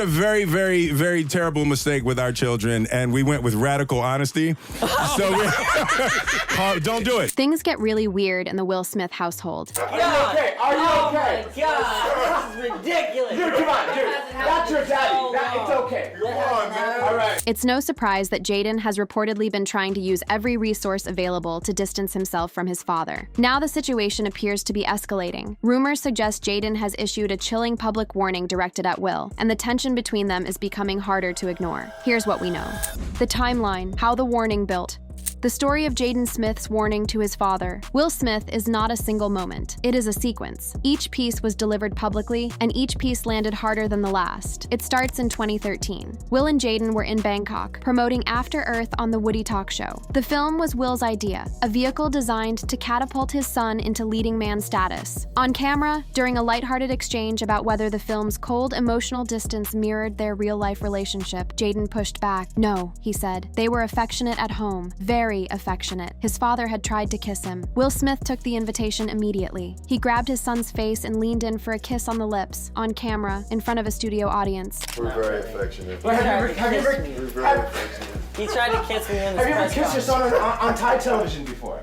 a very, very, very terrible mistake with our children, and we went with radical honesty. Don't do it. Things get really weird in the Will Smith household. Are you okay? Are you okay? Oh my God, this is ridiculous. Dude, come on, dude. That's your daddy. It's okay. Come on, man. All right. It's no surprise that Jaden has reportedly been trying to use every resource available to distance himself from his father. Now the situation appears to be escalating. Rumors suggest Jaden has issued a chilling public warning directed at Will, and the tension between them is becoming harder to ignore. Here's what we know. The timeline, how the warning built. The story of Jaden Smith's warning to his father. Will Smith is not a single moment. It is a sequence. Each piece was delivered publicly, and each piece landed harder than the last. It starts in 2013. Will and Jaden were in Bangkok, promoting After Earth on the Woody Talk Show. The film was Will's idea, a vehicle designed to catapult his son into leading man status. On camera, during a lighthearted exchange about whether the film's cold, emotional distance mirrored their real-life relationship, Jaden pushed back. No, he said. They were affectionate at home. Very affectionate. His father had tried to kiss him. Will Smith took the invitation immediately. He grabbed his son's face and leaned in for a kiss on the lips, on camera, in front of a studio audience. We're very affectionate. He tried to kiss me in the Have you ever kissed your son on Thai television before?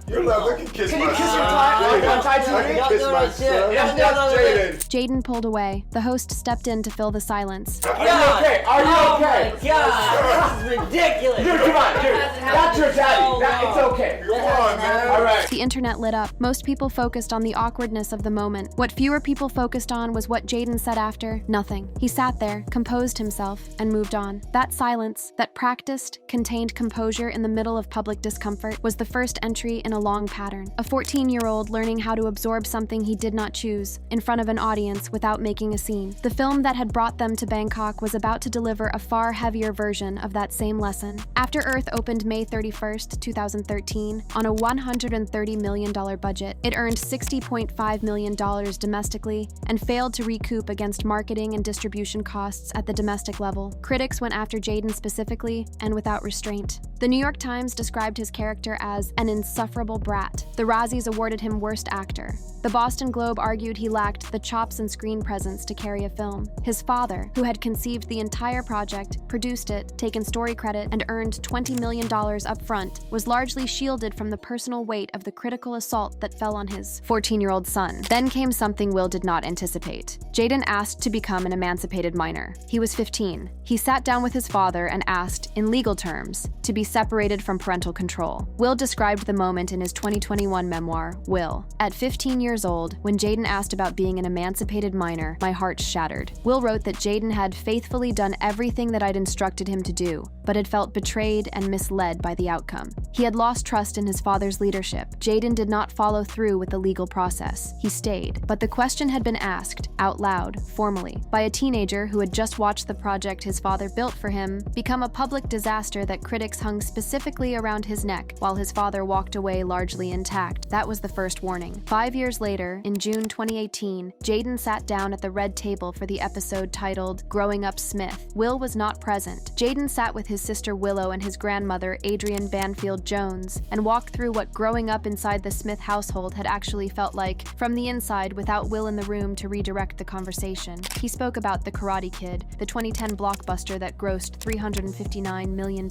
You're allowed to kiss Can my you kiss your son. on Thai I television? can kiss my son. Jaden. Jaden pulled away. The host stepped in to fill the silence. Are you okay? Are you okay? Oh my God, this is ridiculous. Dude, come on, dude. That's your daddy. It's okay. Come on, man. All right. The internet lit up. Most people focused on the awkwardness of the moment. What fewer people focused on was what Jaden said after. Nothing. He sat there, composed himself, and moved on. That silence, that practiced, contained composure in the middle of public discomfort, was the first entry in a long pattern. A 14-year-old learning how to absorb something he did not choose, in front of an audience without making a scene. The film that had brought them to Bangkok was about to deliver a far heavier version of that same lesson. After Earth opened May 31st, 2013, on a $130 million budget. It earned $60.5 million domestically and failed to recoup against marketing and distribution costs at the domestic level. Critics went after Jaden specifically and without restraint. The New York Times described his character as an insufferable brat. The Razzies awarded him Worst Actor. The Boston Globe argued he lacked the chops and screen presence to carry a film. His father, who had conceived the entire project, produced it, taken story credit, and earned $20 million up front, was largely shielded from the personal weight of the critical assault that fell on his 14-year-old son. Then came something Will did not anticipate. Jaden asked to become an emancipated minor. He was 15. He sat down with his father and asked, in legal terms, to be separated from parental control. Will described the moment in his 2021 memoir, Will. At 15 years old, when Jaden asked about being an emancipated minor, my heart shattered. Will wrote that Jaden had faithfully done everything that I'd instructed him to do, but had felt betrayed and misled by the outcome. He had lost trust in his father's leadership. Jaden did not follow through with the legal process. He stayed, but the question had been asked, out loud, formally, by a teenager who had just watched the project his father built for him become a public disaster that critics hung specifically around his neck while his father walked away largely intact. That was the first warning. 5 years later, in June 2018, Jaden sat down at the red table for the episode titled Growing Up Smith. Will was not present. Jaden sat with his sister Willow and his grandmother Adrienne Banfield Jones and walked through what growing up inside the Smith household had actually felt like from the inside without Will in the room to redirect the conversation. He spoke about The Karate Kid, the 2010 blockbuster that grossed $359 million,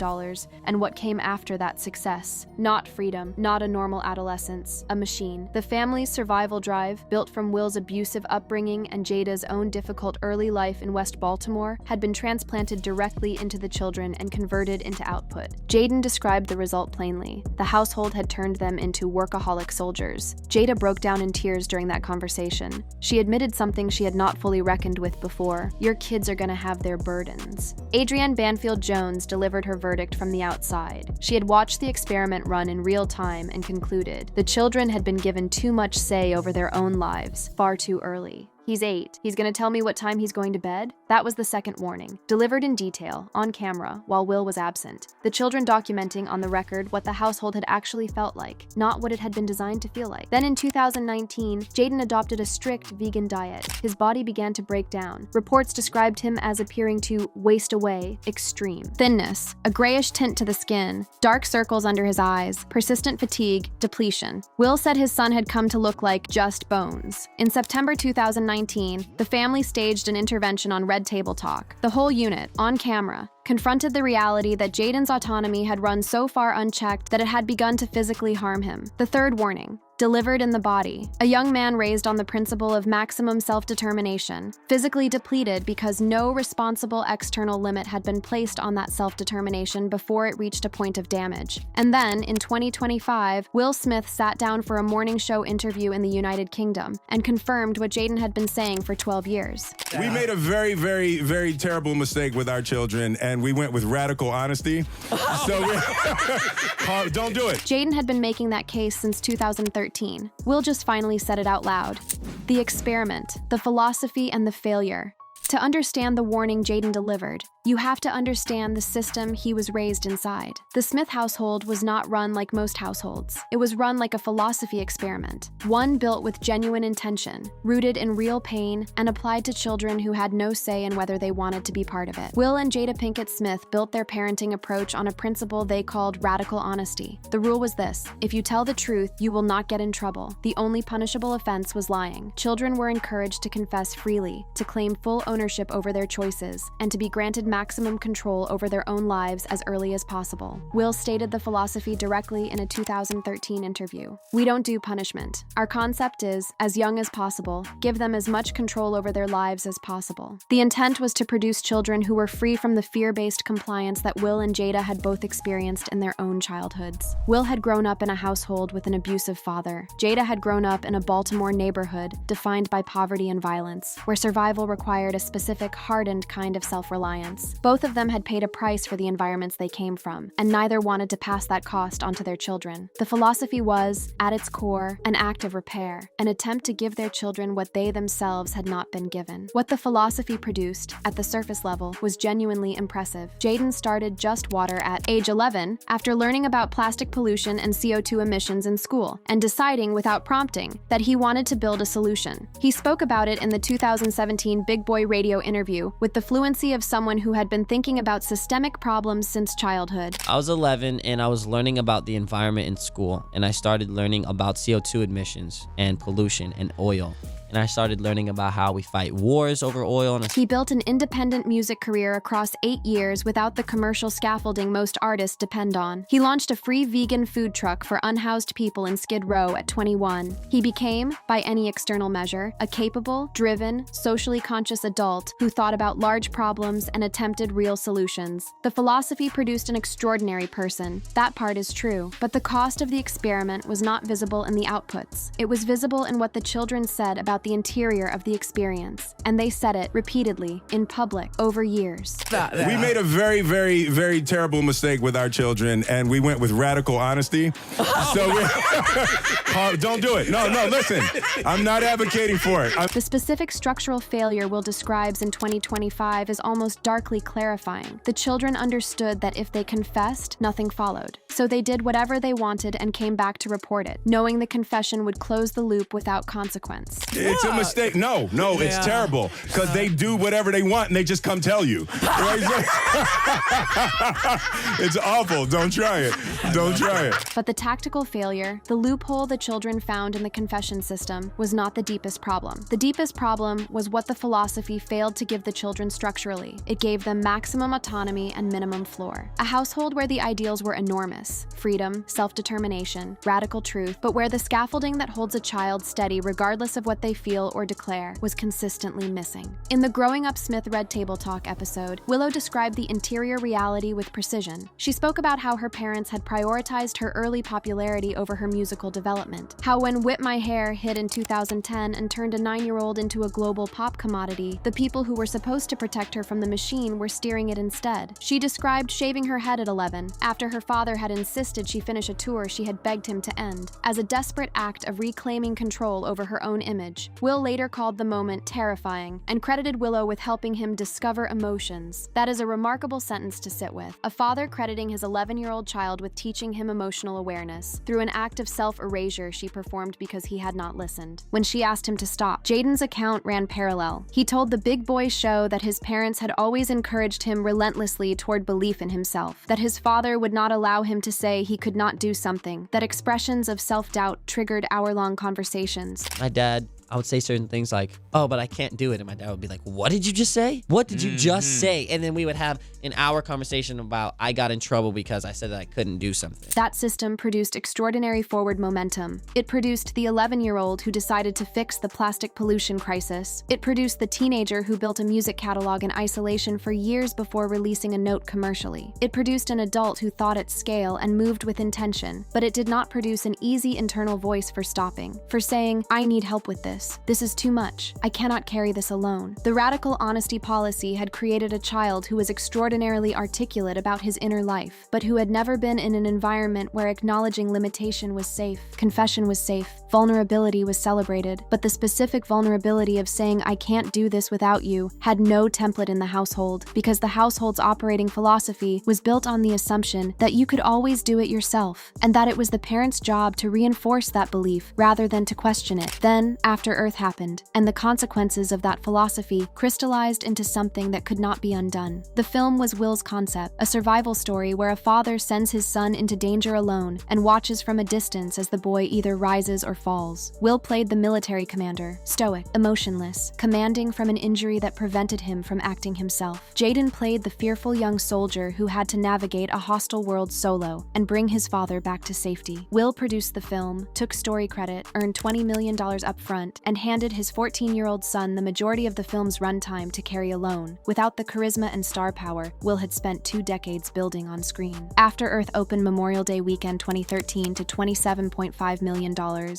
and what came after that success. Not freedom, not a normal adolescence, a machine. The family's survival drive, built from Will's abusive upbringing and Jada's own difficult early life in West Baltimore, had been transplanted directly into the children and converted into output. Jaden described the result plainly. The household had turned them into workaholic soldiers. Jada broke down in tears during that conversation. She admitted something she had not fully reckoned with before. Your kids are gonna have their burdens. Adrienne Banfield Jones delivered her verdict from the outside. She had watched the experiment run in real time and concluded the children had been given too much say over their own lives far too early. He's 8. He's gonna tell me what time he's going to bed? That was the second warning, delivered in detail, on camera, while Will was absent. The children documenting on the record what the household had actually felt like, not what it had been designed to feel like. Then in 2019, Jaden adopted a strict vegan diet. His body began to break down. Reports described him as appearing to waste away, extreme. Thinness, a grayish tint to the skin, dark circles under his eyes, persistent fatigue, depletion. Will said his son had come to look like just bones. In September 2019, 2019, the family staged an intervention on Red Table Talk. The whole unit, on camera, confronted the reality that Jaden's autonomy had run so far unchecked that it had begun to physically harm him. The third warning. Delivered in the body. A young man raised on the principle of maximum self-determination, physically depleted because no responsible external limit had been placed on that self-determination before it reached a point of damage. And then, in 2025, Will Smith sat down for a morning show interview in the United Kingdom and confirmed what Jaden had been saying for 12 years. We made a very, very, very terrible mistake with our children, and we went with radical honesty. So don't do it. Jaden had been making that case since 2013. Will just finally said it out loud. The experiment, the philosophy, and the failure. To understand the warning Jaden delivered, you have to understand the system he was raised inside. The Smith household was not run like most households. It was run like a philosophy experiment, one built with genuine intention, rooted in real pain, and applied to children who had no say in whether they wanted to be part of it. Will and Jada Pinkett Smith built their parenting approach on a principle they called radical honesty. The rule was this: if you tell the truth, you will not get in trouble. The only punishable offense was lying. Children were encouraged to confess freely, to claim full ownership over their choices, and to be granted maximum control over their own lives as early as possible. Will stated the philosophy directly in a 2013 interview. We don't do punishment. Our concept is, as young as possible, give them as much control over their lives as possible. The intent was to produce children who were free from the fear-based compliance that Will and Jada had both experienced in their own childhoods. Will had grown up in a household with an abusive father. Jada had grown up in a Baltimore neighborhood defined by poverty and violence, where survival required a specific, hardened kind of self-reliance. Both of them had paid a price for the environments they came from, and neither wanted to pass that cost onto their children. The philosophy was, at its core, an act of repair, an attempt to give their children what they themselves had not been given. What the philosophy produced, at the surface level, was genuinely impressive. Jaden started Just Water at age 11 after learning about plastic pollution and CO2 emissions in school, and deciding without prompting that he wanted to build a solution. He spoke about it in the 2017 Big Boy Radio interview with the fluency of someone who had been thinking about systemic problems since childhood. I was 11 and I was learning about the environment in school, and I started learning about CO2 emissions and pollution and oil. And I started learning about how we fight wars over oil. He built an independent music career across 8 years without the commercial scaffolding most artists depend on. He launched a free vegan food truck for unhoused people in Skid Row at 21. He became, by any external measure, a capable, driven, socially conscious adult who thought about large problems and attempted real solutions. The philosophy produced an extraordinary person. That part is true. But the cost of the experiment was not visible in the outputs. It was visible in what the children said about the interior of the experience, and they said it repeatedly, in public, over years. We made a very, very, very terrible mistake with our children, and we went with radical honesty. So don't do it. No, listen. I'm not advocating for it. The specific structural failure Will describes in 2025 is almost darkly clarifying. The children understood that if they confessed, nothing followed. So they did whatever they wanted and came back to report it, knowing the confession would close the loop without consequence. It's a mistake. No, it's terrible, because they do whatever they want and they just come tell you. It's awful. Don't try it. Don't try it. But the tactical failure, the loophole the children found in the confession system, was not the deepest problem. The deepest problem was what the philosophy failed to give the children structurally. It gave them maximum autonomy and minimum floor. A household where the ideals were enormous: freedom, self-determination, radical truth, but where the scaffolding that holds a child steady regardless of what they feel or declare was consistently missing. In the Growing Up Smith Red Table Talk episode, Willow described the interior reality with precision. She spoke about how her parents had prioritized her early popularity over her musical development, how when Whip My Hair hit in 2010 and turned a 9-year-old into a global pop commodity, the people who were supposed to protect her from the machine were steering it instead. She described shaving her head at 11, after her father had insisted she finish a tour she had begged him to end, as a desperate act of reclaiming control over her own image. Will later called the moment terrifying and credited Willow with helping him discover emotions. That is a remarkable sentence to sit with. A father crediting his 11-year-old child with teaching him emotional awareness through an act of self-erasure she performed because he had not listened. When she asked him to stop, Jaden's account ran parallel. He told the Big Boy Show that his parents had always encouraged him relentlessly toward belief in himself, that his father would not allow him to say he could not do something, that expressions of self-doubt triggered hour-long conversations. My dad I would say certain things like, oh, but I can't do it. And my dad would be like, what did you just say? What did you just say? And then we would have an hour conversation about I got in trouble because I said that I couldn't do something. That system produced extraordinary forward momentum. It produced the 11-year-old who decided to fix the plastic pollution crisis. It produced the teenager who built a music catalog in isolation for years before releasing a note commercially. It produced an adult who thought at scale and moved with intention, but it did not produce an easy internal voice for stopping, for saying, I need help with this. This is too much. I cannot carry this alone. The radical honesty policy had created a child who was extraordinarily articulate about his inner life, but who had never been in an environment where acknowledging limitation was safe, confession was safe, vulnerability was celebrated, but the specific vulnerability of saying I can't do this without you had no template in the household, because the household's operating philosophy was built on the assumption that you could always do it yourself, and that it was the parents' job to reinforce that belief rather than to question it. Then, After Earth happened, and the consequences of that philosophy crystallized into something that could not be undone. The film was Will's concept, a survival story where a father sends his son into danger alone and watches from a distance as the boy either rises or falls. Will played the military commander, stoic, emotionless, commanding from an injury that prevented him from acting himself. Jaden played the fearful young soldier who had to navigate a hostile world solo and bring his father back to safety. Will produced the film, took story credit, earned $20 million upfront, and handed his 14-year-old son the majority of the film's runtime to carry alone. Without the charisma and star power Will had spent 2 decades building on screen. After Earth opened Memorial Day weekend 2013 to $27.5 million,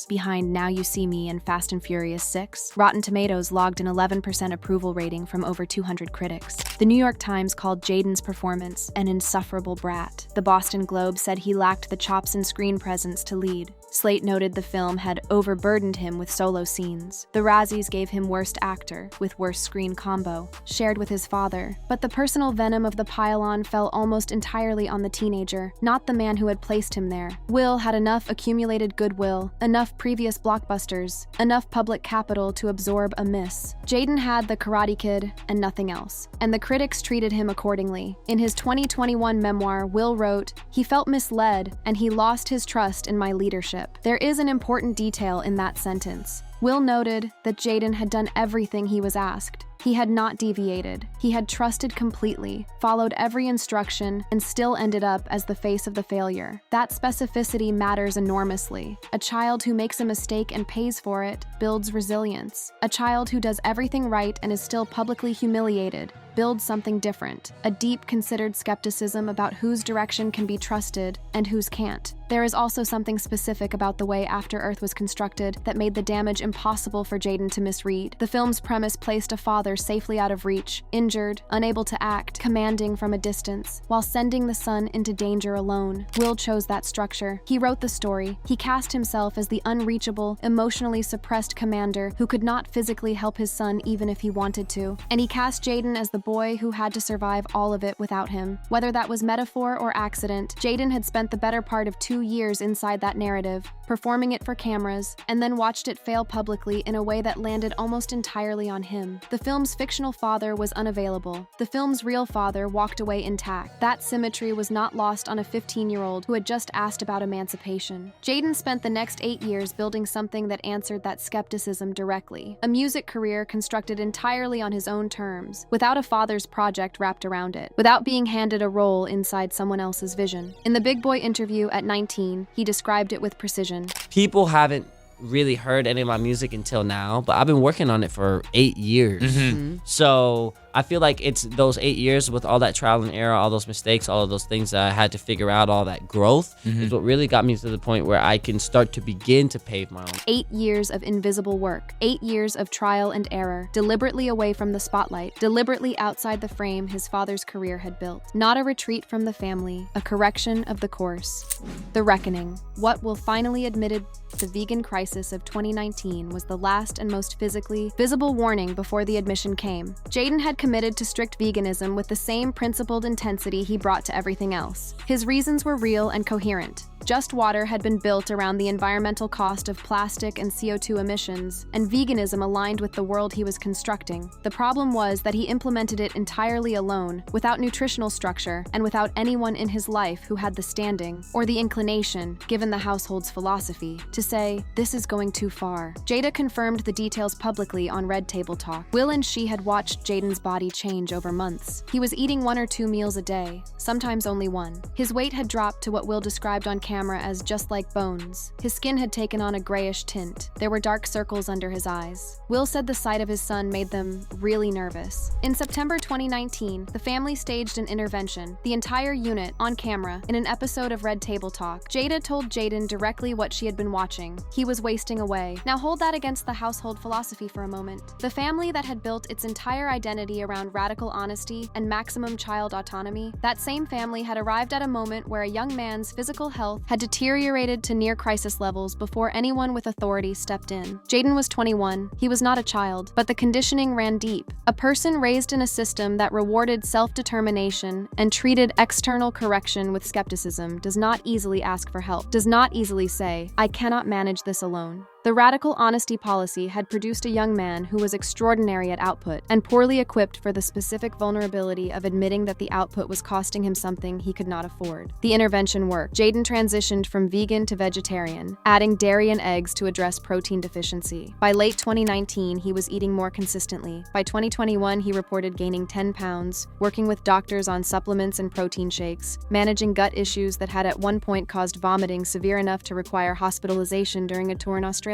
behind Now You See Me and Fast and Furious 6. Rotten Tomatoes logged an 11% approval rating from over 200 critics. The New York Times called Jaden's performance an insufferable brat. The Boston Globe said he lacked the chops and screen presence to lead. Slate noted the film had overburdened him with solo scenes. The Razzies gave him Worst Actor, with Worst Screen Combo, shared with his father. But the personal venom of the pile-on fell almost entirely on the teenager, not the man who had placed him there. Will had enough accumulated goodwill, enough previous blockbusters, enough public capital to absorb a miss. Jaden had the Karate Kid and nothing else, and the critics treated him accordingly. In his 2021 memoir, Will wrote, "He felt misled, and he lost his trust in my leadership." There is an important detail in that sentence. Will noted that Jaden had done everything he was asked. He had not deviated. He had trusted completely, followed every instruction, and still ended up as the face of the failure. That specificity matters enormously. A child who makes a mistake and pays for it builds resilience. A child who does everything right and is still publicly humiliated builds something different, a deep, considered skepticism about whose direction can be trusted and whose can't. There is also something specific about the way After Earth was constructed that made the damage impossible for Jaden to misread. The film's premise placed a father safely out of reach, injured, unable to act, commanding from a distance, while sending the son into danger alone. Will chose that structure. He wrote the story. He cast himself as the unreachable, emotionally suppressed commander who could not physically help his son even if he wanted to. And he cast Jaden as the boy who had to survive all of it without him. Whether that was metaphor or accident, Jaden had spent the better part of 2 years inside that narrative, performing it for cameras, and then watched it fail publicly in a way that landed almost entirely on him. The film's fictional father was unavailable. The film's real father walked away intact. That symmetry was not lost on a 15-year-old who had just asked about emancipation. Jaden spent the next 8 years building something that answered that skepticism directly. A music career constructed entirely on his own terms, without a father's project wrapped around it, without being handed a role inside someone else's vision. In the Big Boy interview at 19, he described it with precision. People haven't really heard any of my music until now, but I've been working on it for 8 years. So I feel like it's those 8 years with all that trial and error, all those mistakes, all of those things that I had to figure out, all that growth is what really got me to the point where I can start to begin to pave my own. 8 years of invisible work, 8 years of trial and error, deliberately away from the spotlight, deliberately outside the frame his father's career had built. Not a retreat from the family, a correction of the course. The reckoning. What will finally admitted the vegan crisis of 2019 was the last and most physically visible warning before the admission came. Jaden had committed to strict veganism with the same principled intensity he brought to everything else. His reasons were real and coherent. Just Water had been built around the environmental cost of plastic and CO2 emissions, and veganism aligned with the world he was constructing. The problem was that he implemented it entirely alone, without nutritional structure, and without anyone in his life who had the standing, or the inclination, given the household's philosophy, to say, "This is going too far." Jada confirmed the details publicly on Red Table Talk. Will and she had watched Jaden's body change over months. He was eating 1 or 2 meals a day, sometimes only 1. His weight had dropped to what Will described on camera as just like bones. His skin had taken on a grayish tint. There were dark circles under his eyes. Will said the sight of his son made them really nervous. In September 2019, the family staged an intervention, the entire unit, on camera, in an episode of Red Table Talk. Jada told Jaden directly what she had been watching. He was wasting away. Now hold that against the household philosophy for a moment. The family that had built its entire identity around radical honesty and maximum child autonomy, that same family had arrived at a moment where a young man's physical health had deteriorated to near crisis levels before anyone with authority stepped in. Jaden was 21. He was not a child, but the conditioning ran deep. A person raised in a system that rewarded self-determination and treated external correction with skepticism does not easily ask for help, does not easily say, "I cannot manage this alone." The radical honesty policy had produced a young man who was extraordinary at output and poorly equipped for the specific vulnerability of admitting that the output was costing him something he could not afford. The intervention worked. Jaden transitioned from vegan to vegetarian, adding dairy and eggs to address protein deficiency. By late 2019, he was eating more consistently. By 2021, he reported gaining 10 pounds, working with doctors on supplements and protein shakes, managing gut issues that had at one point caused vomiting severe enough to require hospitalization during a tour in Australia.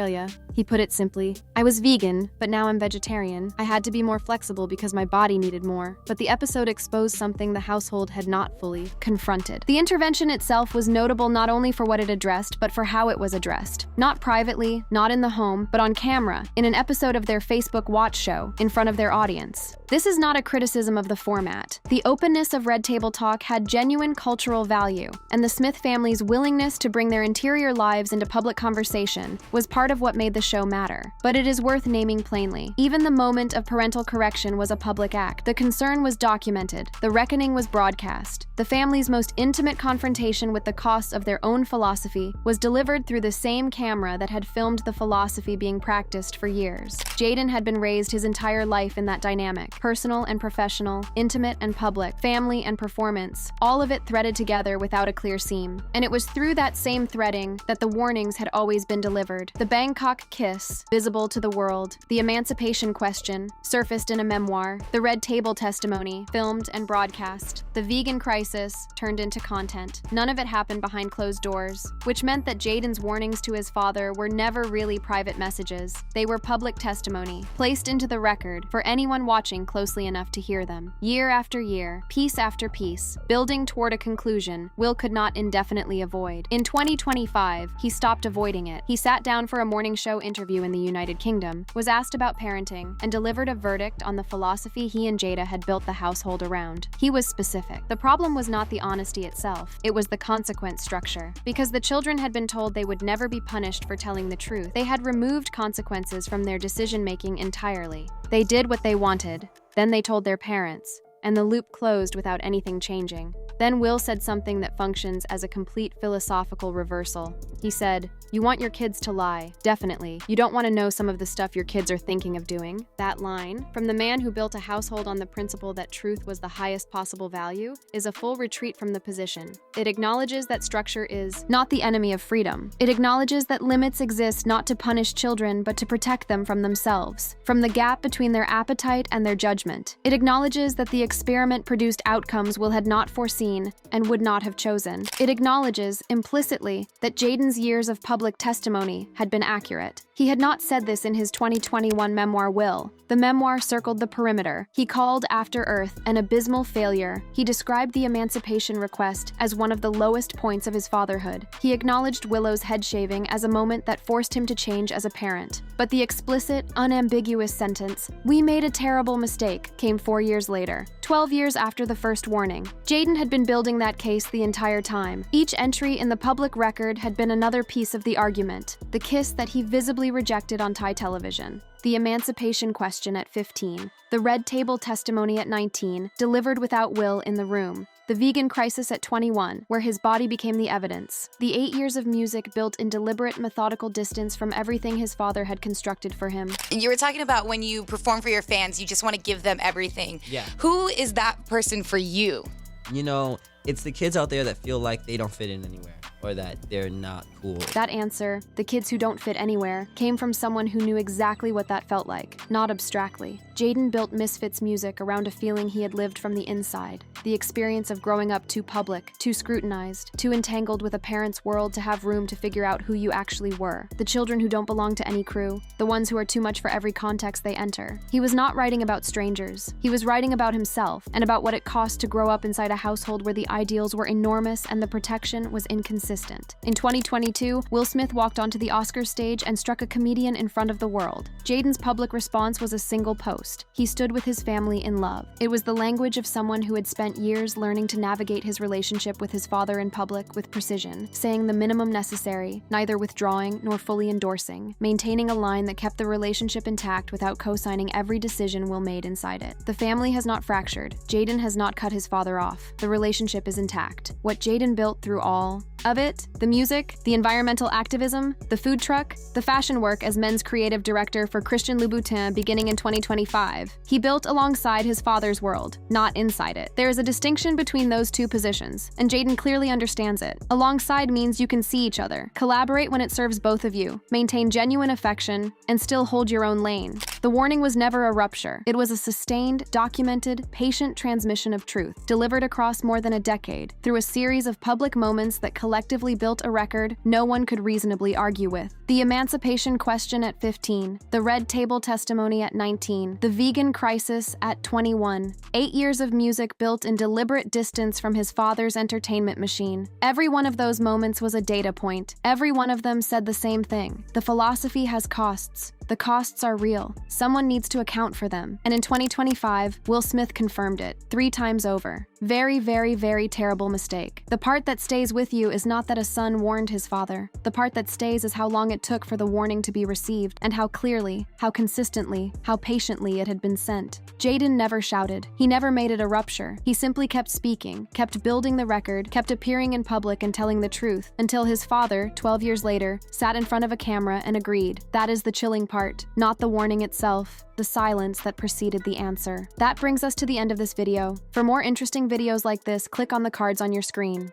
He put it simply, "I was vegan, but now I'm vegetarian. I had to be more flexible because my body needed more." But the episode exposed something the household had not fully confronted. The intervention itself was notable not only for what it addressed, but for how it was addressed. Not privately, not in the home, but on camera, in an episode of their Facebook Watch show, in front of their audience. This is not a criticism of the format. The openness of Red Table Talk had genuine cultural value, and the Smith family's willingness to bring their interior lives into public conversation was part of what made the show matter. But it is worth naming plainly. Even the moment of parental correction was a public act. The concern was documented. The reckoning was broadcast. The family's most intimate confrontation with the costs of their own philosophy was delivered through the same camera that had filmed the philosophy being practiced for years. Jaden had been raised his entire life in that dynamic. Personal and professional, intimate and public, family and performance, all of it threaded together without a clear seam. And it was through that same threading that the warnings had always been delivered. The Bangkok kiss, visible to the world, the emancipation question, surfaced in a memoir, the Red Table testimony, filmed and broadcast, the vegan crisis, turned into content. None of it happened behind closed doors, which meant that Jaden's warnings to his father were never really private messages. They were public testimony, placed into the record for anyone watching closely enough to hear them. Year after year, piece after piece, building toward a conclusion Will could not indefinitely avoid. In 2025, he stopped avoiding it. He sat down for a morning show interview in the United Kingdom, was asked about parenting, and delivered a verdict on the philosophy he and Jada had built the household around. He was specific. The problem was not the honesty itself, it was the consequence structure. Because the children had been told they would never be punished for telling the truth, they had removed consequences from their decision-making entirely. They did what they wanted, then they told their parents, and the loop closed without anything changing. Then Will said something that functions as a complete philosophical reversal. He said, "You want your kids to lie, definitely. You don't want to know some of the stuff your kids are thinking of doing." That line, from the man who built a household on the principle that truth was the highest possible value, is a full retreat from the position. It acknowledges that structure is not the enemy of freedom. It acknowledges that limits exist not to punish children, but to protect them from themselves, from the gap between their appetite and their judgment. It acknowledges that the experiment produced outcomes Will had not foreseen and would not have chosen. It acknowledges, implicitly, that Jaden's years of public testimony had been accurate. He had not said this in his 2021 memoir Will. The memoir circled the perimeter. He called After Earth an abysmal failure. He described the emancipation request as one of the lowest points of his fatherhood. He acknowledged Willow's head shaving as a moment that forced him to change as a parent. But the explicit, unambiguous sentence, "We made a terrible mistake," came 4 years later, 12 years after the first warning. Jaden had been building that case the entire time. Each entry in the public record had been another piece of the argument, the kiss that he visibly rejected on Thai television. The emancipation question at 15. The red table testimony at 19, delivered without will in the room. The vegan crisis at 21, where his body became the evidence. The 8 years of music built in deliberate, methodical distance from everything his father had constructed for him. You were talking about when you perform for your fans, you just want to give them everything. Yeah. Who is that person for you? You know, it's the kids out there that feel like they don't fit in anywhere or that they're not cool. That answer, the kids who don't fit anywhere, came from someone who knew exactly what that felt like, not abstractly. Jaden built Misfits music around a feeling he had lived from the inside. The experience of growing up too public, too scrutinized, too entangled with a parent's world to have room to figure out who you actually were. The children who don't belong to any crew, the ones who are too much for every context they enter. He was not writing about strangers. He was writing about himself and about what it cost to grow up inside a household where the ideals were enormous and the protection was inconsistent. In 2022, Will Smith walked onto the Oscars stage and struck a comedian in front of the world. Jaden's public response was a single post. He stood with his family in love. It was the language of someone who had spent years learning to navigate his relationship with his father in public with precision, saying the minimum necessary, neither withdrawing nor fully endorsing, maintaining a line that kept the relationship intact without co-signing every decision Will made inside it. The family has not fractured. Jaden has not cut his father off. The relationship is intact. What Jaden built through all of it, the music, the environmental activism, the food truck, the fashion work as men's creative director for Christian Louboutin beginning in 2025. He built alongside his father's world, not inside it. There is a distinction between those two positions, and Jaden clearly understands it. Alongside means you can see each other, collaborate when it serves both of you, maintain genuine affection, and still hold your own lane. The warning was never a rupture. It was a sustained, documented, patient transmission of truth, delivered across more than a decade, through a series of public moments that collectively built a record no one could reasonably argue with. The emancipation question at 15, the red table testimony at 19, the vegan crisis at 21. 8 years of music built in deliberate distance from his father's entertainment machine. Every one of those moments was a data point. Every one of them said the same thing. The philosophy has costs. The costs are real. Someone needs to account for them. And in 2025, Will Smith confirmed it 3 times over. Very, very, very terrible mistake. The part that stays with you is not that a son warned his father. The part that stays is how long it took for the warning to be received, and how clearly, how consistently, how patiently it had been sent. Jaden never shouted. He never made it a rupture. He simply kept speaking, kept building the record, kept appearing in public and telling the truth, until his father, 12 years later, sat in front of a camera and agreed. That is the chilling part, not the warning itself, the silence that preceded the answer. That brings us to the end of this video. For more interesting videos like this, click on the cards on your screen.